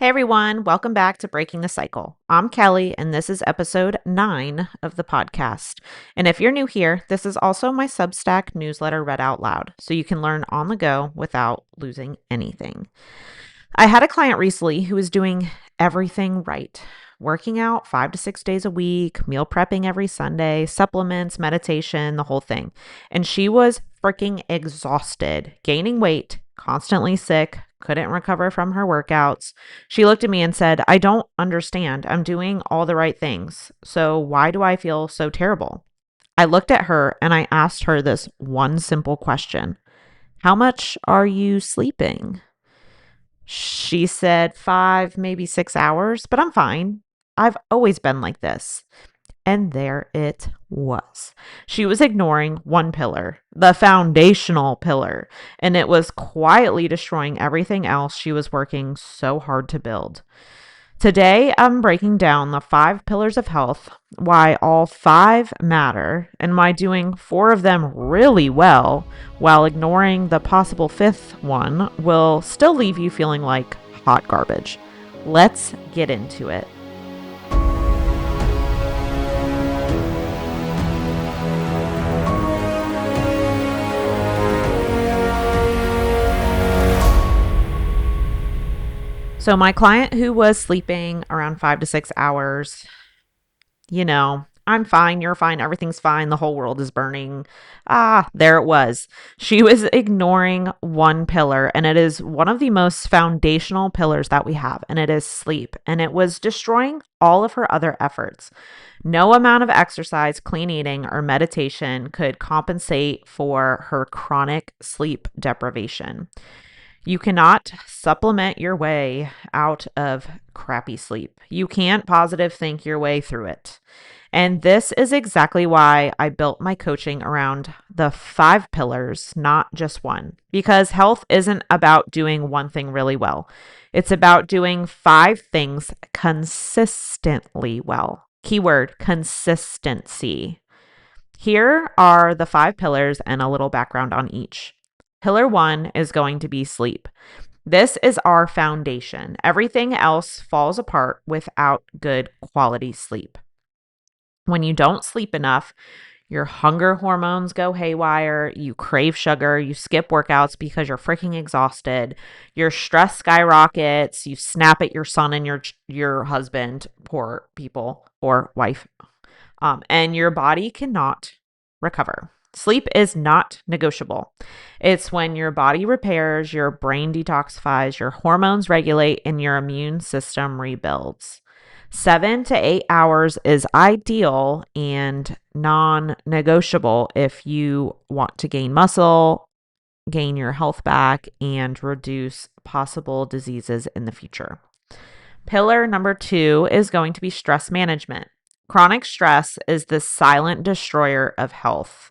Hey everyone, welcome back to Breaking the Cycle. I'm Kelly, and this is episode 9 of the podcast. And if you're new here, this is also my Substack newsletter read out loud, so you can learn on the go without losing anything. I had a client recently who was doing everything right, working out 5 to 6 days a week, meal prepping every Sunday, supplements, meditation, the whole thing. And she was freaking exhausted, gaining weight, constantly sick, couldn't recover from her workouts. She looked at me and said, I don't understand. I'm doing all the right things. So why do I feel so terrible? I looked at her and I asked her this one simple question. How much are you sleeping? She said 5, maybe 6 hours, but I'm fine. I've always been like this. And there it was. She was ignoring one pillar, the foundational pillar, and it was quietly destroying everything else she was working so hard to build. Today, I'm breaking down the 5 pillars of health, why all 5 matter, and why doing 4 of them really well while ignoring the possible 5th one will still leave you feeling like hot garbage. Let's get into it. So, my client who was sleeping around 5 to 6 hours, I'm fine, you're fine, everything's fine, the whole world is burning. There it was. She was ignoring one pillar, and it is one of the most foundational pillars that we have, and it is sleep. And it was destroying all of her other efforts. No amount of exercise, clean eating, or meditation could compensate for her chronic sleep deprivation. You cannot supplement your way out of crappy sleep. You can't positive think your way through it. And this is exactly why I built my coaching around the 5 pillars, not just one, because health isn't about doing one thing really well. It's about doing 5 things consistently well. Keyword consistency. Here are the 5 pillars and a little background on each. Pillar 1 is going to be sleep. This is our foundation. Everything else falls apart without good quality sleep. When you don't sleep enough, your hunger hormones go haywire, you crave sugar, you skip workouts because you're freaking exhausted, your stress skyrockets, you snap at your son and your husband, poor people, or wife, and your body cannot recover. Sleep is not negotiable. It's when your body repairs, your brain detoxifies, your hormones regulate, and your immune system rebuilds. 7 to 8 hours is ideal and non negotiable if you want to gain muscle, gain your health back, and reduce possible diseases in the future. Pillar number 2 is going to be stress management. Chronic stress is the silent destroyer of health.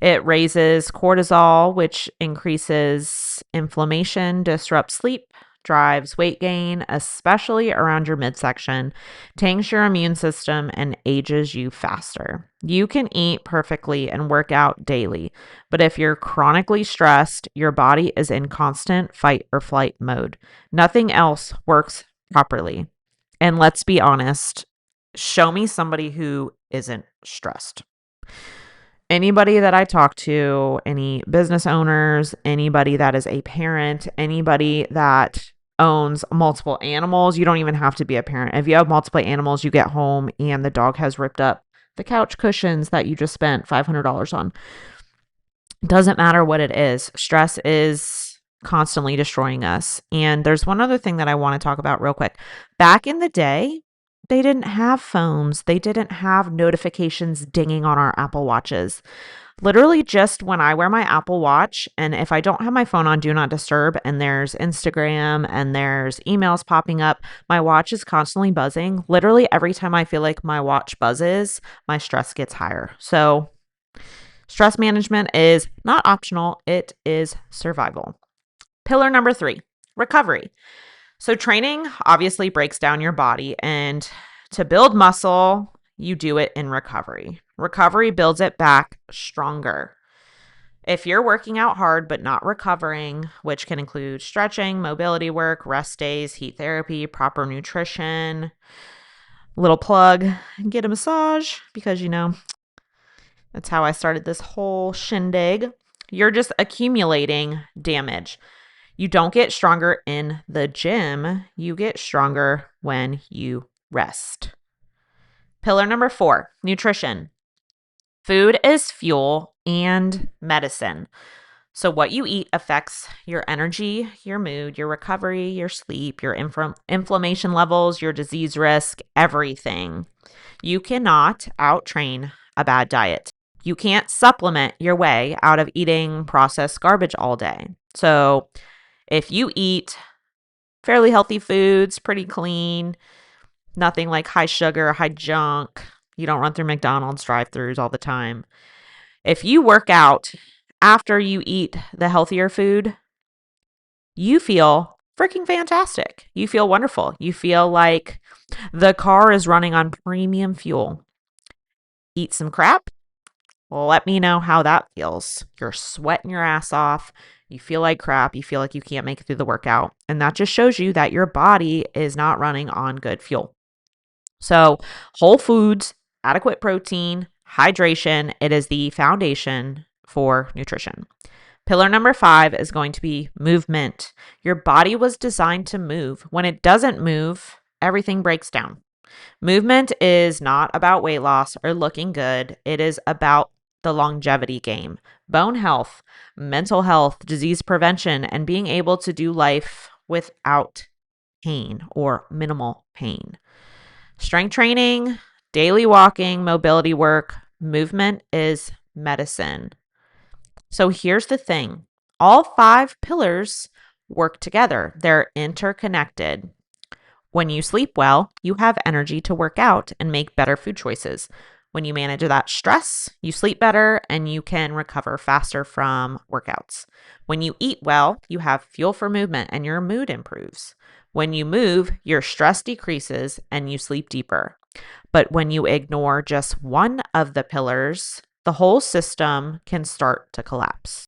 It raises cortisol, which increases inflammation, disrupts sleep, drives weight gain, especially around your midsection, tanks your immune system, and ages you faster. You can eat perfectly and work out daily, but if you're chronically stressed, your body is in constant fight or flight mode. Nothing else works properly. And let's be honest, show me somebody who isn't stressed. Anybody that I talk to, any business owners, anybody that is a parent, anybody that owns multiple animals, you don't even have to be a parent. If you have multiple animals, you get home and the dog has ripped up the couch cushions that you just spent $500 on. Doesn't matter what it is. Stress is constantly destroying us. And there's one other thing that I want to talk about real quick. Back in the day, they didn't have phones. They didn't have notifications dinging on our Apple Watches. Literally just when I wear my Apple Watch, and if I don't have my phone on Do Not Disturb, and there's Instagram and there's emails popping up, my watch is constantly buzzing. Literally every time I feel like my watch buzzes, my stress gets higher. So stress management is not optional. It is survival. Pillar number 3, recovery. So training obviously breaks down your body, and to build muscle, you do it in recovery. Recovery builds it back stronger. If you're working out hard but not recovering, which can include stretching, mobility work, rest days, heat therapy, proper nutrition, little plug, get a massage because, that's how I started this whole shindig. You're just accumulating damage. You don't get stronger in the gym. You get stronger when you rest. Pillar number 4, nutrition. Food is fuel and medicine. So what you eat affects your energy, your mood, your recovery, your sleep, your inflammation levels, your disease risk, everything. You cannot out-train a bad diet. You can't supplement your way out of eating processed garbage all day. So if you eat fairly healthy foods, pretty clean, nothing like high sugar, high junk, you don't run through McDonald's drive-thrus all the time. If you work out after you eat the healthier food, you feel freaking fantastic. You feel wonderful. You feel like the car is running on premium fuel. Eat some crap. Let me know how that feels. You're sweating your ass off. You feel like crap. You feel like you can't make it through the workout. And that just shows you that your body is not running on good fuel. So, whole foods, adequate protein, hydration, it is the foundation for nutrition. Pillar number 5 is going to be movement. Your body was designed to move. When it doesn't move, everything breaks down. Movement is not about weight loss or looking good. It is about the longevity game, bone health, mental health, disease prevention, and being able to do life without pain or minimal pain. Strength training, daily walking, mobility work, movement is medicine. So here's the thing. All 5 pillars work together. They're interconnected. When you sleep well, you have energy to work out and make better food choices. When you manage that stress, you sleep better and you can recover faster from workouts. When you eat well, you have fuel for movement and your mood improves. When you move, your stress decreases and you sleep deeper. But when you ignore just one of the pillars, the whole system can start to collapse.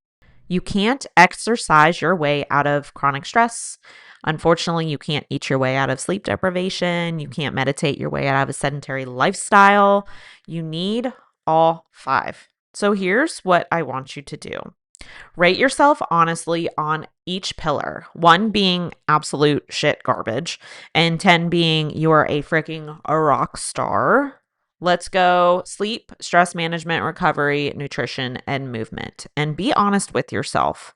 You can't exercise your way out of chronic stress. Unfortunately, you can't eat your way out of sleep deprivation. You can't meditate your way out of a sedentary lifestyle. You need all 5. So here's what I want you to do. Rate yourself honestly on each pillar, 1 being absolute shit garbage, and 10 being you are a freaking rock star. Let's go sleep, stress management, recovery, nutrition, and movement. And be honest with yourself.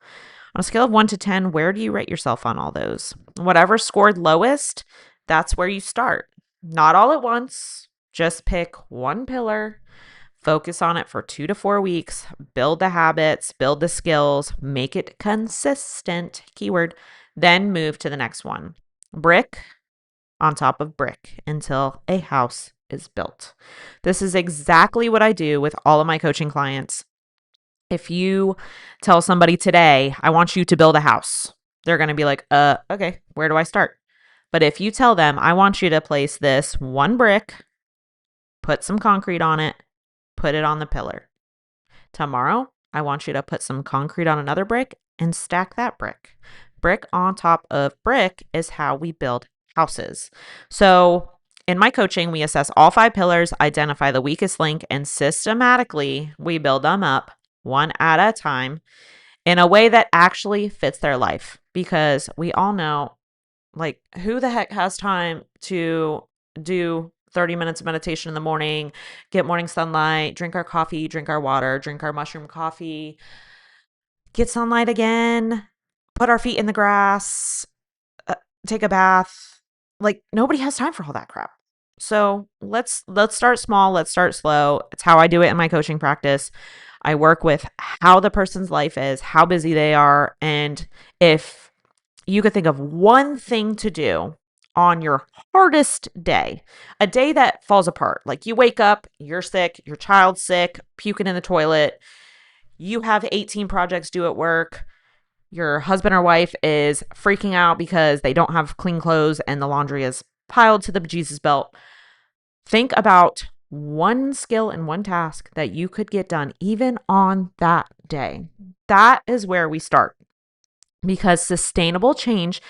On a scale of 1 to 10, where do you rate yourself on all those? Whatever scored lowest, that's where you start. Not all at once. Just pick 1 pillar. Focus on it for 2 to 4 weeks, build the habits, build the skills, make it consistent, keyword, then move to the next one. Brick on top of brick until a house is built. This is exactly what I do with all of my coaching clients. If you tell somebody today, I want you to build a house, they're going to be like, okay, where do I start? But if you tell them, I want you to place this 1 brick, put some concrete on it, put it on the pillar. Tomorrow, I want you to put some concrete on another brick and stack that brick. Brick on top of brick is how we build houses. So in my coaching, we assess all 5 pillars, identify the weakest link, and systematically we build them up one at a time in a way that actually fits their life. Because we all know, like, who the heck has time to do 30 minutes of meditation in the morning, get morning sunlight, drink our coffee, drink our water, drink our mushroom coffee, get sunlight again, put our feet in the grass, take a bath. Like, nobody has time for all that crap. So let's start small. Let's start slow. It's how I do it in my coaching practice. I work with how the person's life is, how busy they are. And if you could think of one thing to do on your hardest day, a day that falls apart, like you wake up, you're sick, your child's sick, puking in the toilet, you have 18 projects due at work, your husband or wife is freaking out because they don't have clean clothes and the laundry is piled to the bejesus belt. Think about one skill and one task that you could get done even on that day. That is where we start, because sustainable change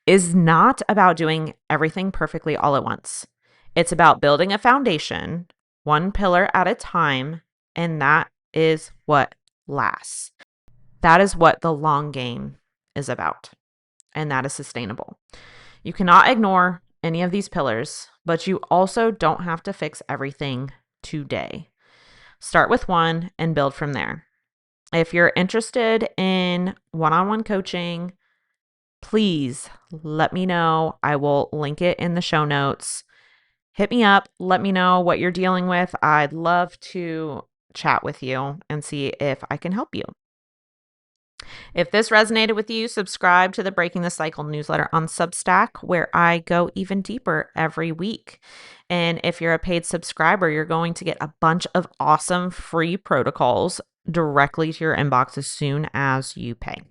is not about doing everything perfectly all at once. It's about building a foundation, one pillar at a time, and that is what lasts. That is what the long game is about, and that is sustainable. You cannot ignore any of these pillars, but you also don't have to fix everything today. Start with one and build from there. If you're interested in one on one coaching, please let me know. I will link it in the show notes. Hit me up. Let me know what you're dealing with. I'd love to chat with you and see if I can help you. If this resonated with you, subscribe to the Breaking the Cycle newsletter on Substack, where I go even deeper every week. And if you're a paid subscriber, you're going to get a bunch of awesome free protocols directly to your inbox as soon as you pay.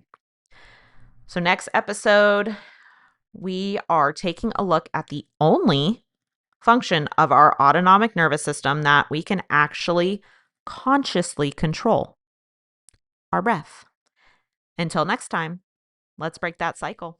So, next episode, we are taking a look at the only function of our autonomic nervous system that we can actually consciously control: our breath. Until next time, let's break that cycle.